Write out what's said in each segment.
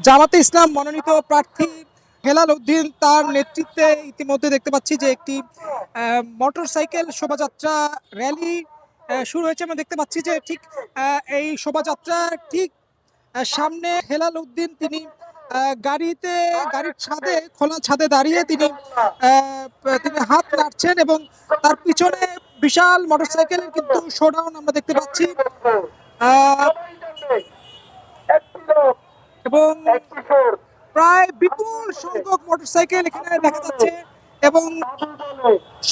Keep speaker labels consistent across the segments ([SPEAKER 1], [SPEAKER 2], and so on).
[SPEAKER 1] জামাতে ইসলাম মনোনীত প্রার্থী হেলাল উদ্দিন তার নেতৃত্বে ইতিমধ্যে দেখতে পাচ্ছি যে একটি মোটরসাইকেল শোভাযাত্রা র্যালি শুরু হয়েছে। আমরা দেখতে পাচ্ছি যে ঠিক এই শোভাযাত্রা ঠিক সামনে হেলাল উদ্দিন তিনি গাড়ির ছাদে খোলা ছাদে দাঁড়িয়ে তিনি তিনি হাত নাড়ছেন এবং তার পিছনে বিশাল মোটরসাইকেলের কিন্তু শোডাউন আমরা দেখতে পাচ্ছি এবং প্রায় বিপুল সংখ্যক মোটরসাইকেল এখানে দেখা যাচ্ছে এবং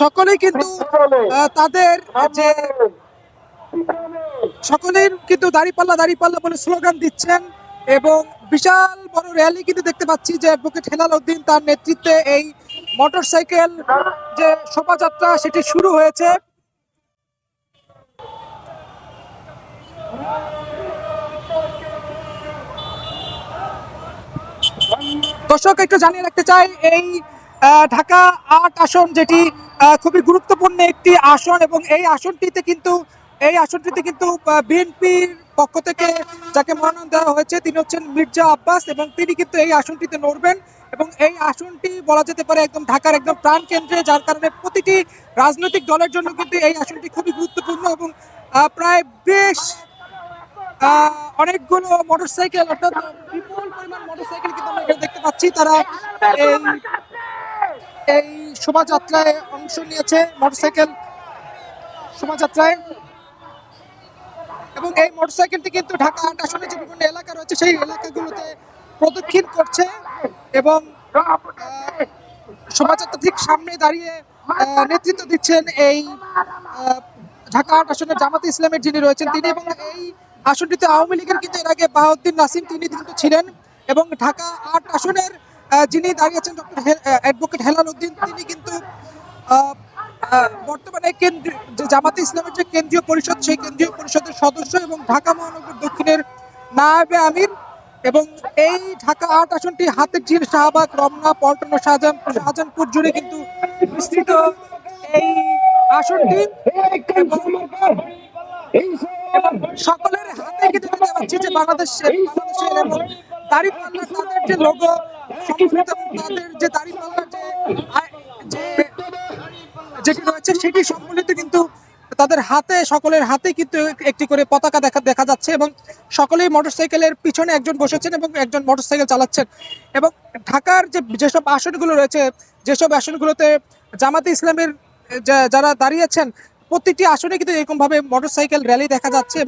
[SPEAKER 1] সকলেই কিন্তু তাদের যে সকলেই কিন্তু দাঁড়িপাল্লা বলে স্লোগান দিচ্ছেন এবং বিশাল বড় র্যালি কিন্তু দেখতে পাচ্ছি যে অ্যাডভোকেট হেলাল উদ্দিন তার নেতৃত্বে এই মোটরসাইকেল যে শোভাযাত্রা সেটি শুরু হয়েছে। দর্শক একটু জানিয়ে রাখতে চাই এই ঢাকা ৮ আসন যেটি খুবই গুরুত্বপূর্ণ একটি আসন এবং এই আসনটিতে কিন্তু বিএনপির পক্ষ থেকে যাকে মনোনয়ন দেওয়া হয়েছে তিনি হচ্ছেন মির্জা আব্বাস এবং তিনি কিন্তু এই আসনটিতে লড়বেন এবং এই আসনটি বলা যেতে পারে একদম ঢাকার একদম প্রাণ কেন্দ্রে, যার কারণে প্রতিটি রাজনৈতিক দলের জন্য কিন্তু এই আসনটি খুবই গুরুত্বপূর্ণ এবং প্রায় বেশ অনেকগুলো মোটরসাইকেল অর্থাৎ বিপুল পরিমাণ মোটরসাইকেল কিন্তু আমরা এখানে দেখতে পাচ্ছি। তারা এই শোভাযাত্রায় অংশ নিয়েছে, মোটরসাইকেল শোভাযাত্রায়, এবং এই মোটরসাইকেলটি কিন্তু ঢাকা ৮ আসনে যে বিভিন্ন এলাকা রয়েছে সেই এলাকাগুলোতে প্রদক্ষিণ করছে এবং শোভাযাত্রা ঠিক সামনে দাঁড়িয়ে নেতৃত্ব দিচ্ছেন এই ঢাকা ৮ আসনের জামাতে ইসলামের যিনি রয়েছেন তিনি, এবং এই আসনটিতে আওয়ামী লীগের কিন্তু এর আগে বাহাউদ্দিন নাসিম তিনি কিন্তু ছিলেন এবং ঢাকা ৮ আসনের যিনি দাঁড়িয়েছেন ডক্টর অ্যাডভোকেট হেলাল উদ্দিন তিনি কিন্তু বর্তমানে জামাতে ইসলামের যে কেন্দ্রীয় পরিষদ সেই কেন্দ্রীয় পরিষদের সদস্য এবং ঢাকা মহানগর দক্ষিণের নায়েবে আমির। এবং এই ঢাকা ৮ আসনটি হাতের ঝিল, শাহবাগ, রমনা, পল্টন ও শাহজাহানপুর জুড়ে কিন্তু বিস্তৃত এই আসনটি এবং সকলের হাতে কিন্তু দেখতে পাচ্ছি যে বাংলাদেশের এবং দাঁড়িপাল্লার তাদের যে লোগো তাদের যে দাঁড়িপাল্লার যেটি রয়েছে সেটি সম্মিলিত কিন্তু তাদের হাতে, সকলের হাতে কিন্তু একটি করে পতাকা দেখা যাচ্ছে এবং সকলেই মোটরসাইকেলের পিছনে একজন বসেছেন এবং একজন মোটরসাইকেল চালাচ্ছেন। এবং ঢাকার যেসব আসনগুলো রয়েছে, যেসব আসনগুলোতে জামাতে ইসলামের যারা দাঁড়িয়েছেন প্রত্যেকটি আসনে কিন্তু এরকম ভাবে মোটরসাইকেল র্যালি দেখা যাচ্ছে এবং